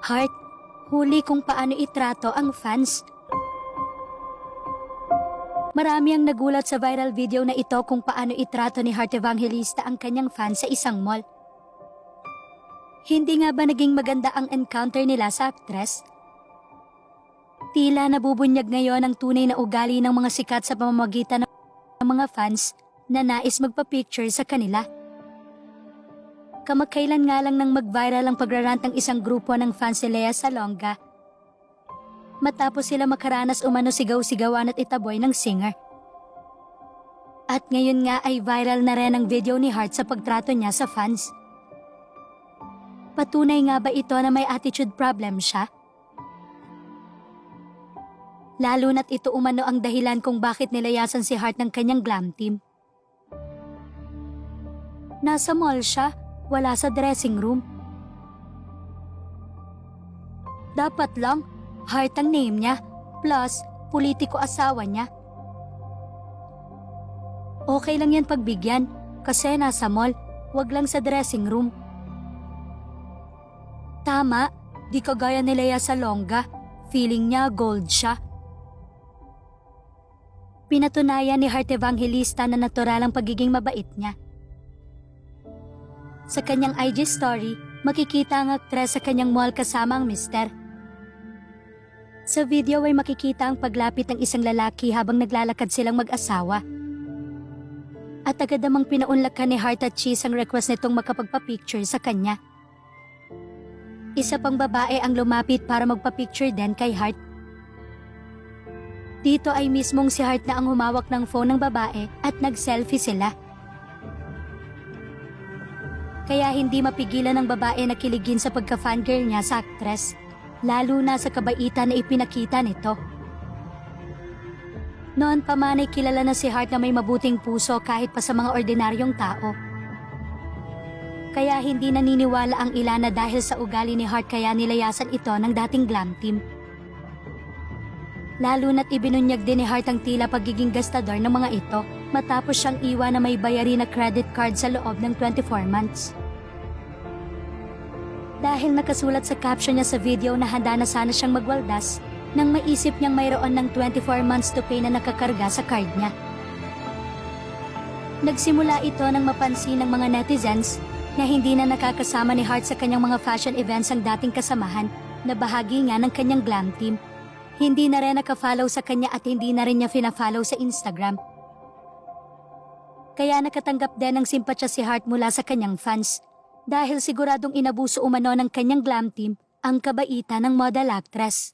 Heart, huli kung paano itrato ang fans. Marami ang nagulat sa viral video na ito kung paano itrato ni Heart Evangelista ang kanyang fans sa isang mall. Hindi nga ba naging maganda ang encounter nila sa aktres? Tila nabubunyag ngayon ang tunay na ugali ng mga sikat sa pamamagitan ng mga fans na nais magpa-picture sa kanila. Kamakailan nga lang nang mag-viral ang pagrarant ng isang grupo ng fans ni Lea Salonga matapos sila makaranas umano sigaw-sigawan at itaboy ng singer. At ngayon nga ay viral na rin ang video ni Heart sa pagtrato niya sa fans. Patunay nga ba ito na may attitude problem siya? Lalo na't ito umano ang dahilan kung bakit nilayasan si Heart ng kanyang glam team. Nasa mall siya, wala sa dressing room. Dapat lang, Heart ang name niya, plus politiko asawa niya. Okay lang yan pagbigyan, kasi nasa mall, wag lang sa dressing room. Tama, di kagaya ni Lea Salonga, feeling niya gold siya. Pinatunayan ni Heart Evangelista na natural ang pagiging mabait niya. Sa kanyang IG story, makikita ang aktres sa kanyang mall kasama ang mister. Sa video ay makikita ang paglapit ng isang lalaki habang naglalakad silang mag-asawa. At agad namang pinaunlakan ni Heart at Cheese ang request nitong makapagpa-picture sa kanya. Isa pang babae ang lumapit para magpa-picture din kay Heart. Dito ay mismong si Heart na ang humawak ng phone ng babae at nag-selfie sila. Kaya hindi mapigilan ng babae na kiligin sa pagka-fangirl niya sa aktres, lalo na sa kabaitan na ipinakita nito. Noon pa man ay kilala na si Heart na may mabuting puso kahit pa sa mga ordinaryong tao. Kaya hindi naniniwala ang ilan na dahil sa ugali ni Heart kaya nilayasan ito ng dating glam team. Lalo na't ibinunyag din ni Heart ang tila pagiging gastador ng mga ito matapos siyang iwan na may bayarin na credit card sa loob ng 24 months. Dahil nakasulat sa caption niya sa video na handa na sana siyang magwaldas nang maisip niyang mayroon ng 24 months to pay na nakakarga sa card niya. Nagsimula ito nang mapansin ng mga netizens na hindi na nakakasama ni Heart sa kanyang mga fashion events ang dating kasamahan na bahagi nga ng kanyang glam team. Hindi na rin nakafollow sa kanya at hindi na rin niya fina-follow sa Instagram. Kaya nakatanggap din ng simpatya si Heart mula sa kanyang fans dahil siguradong inabuso umano ng kanyang glam team ang kabaitan ng model actress.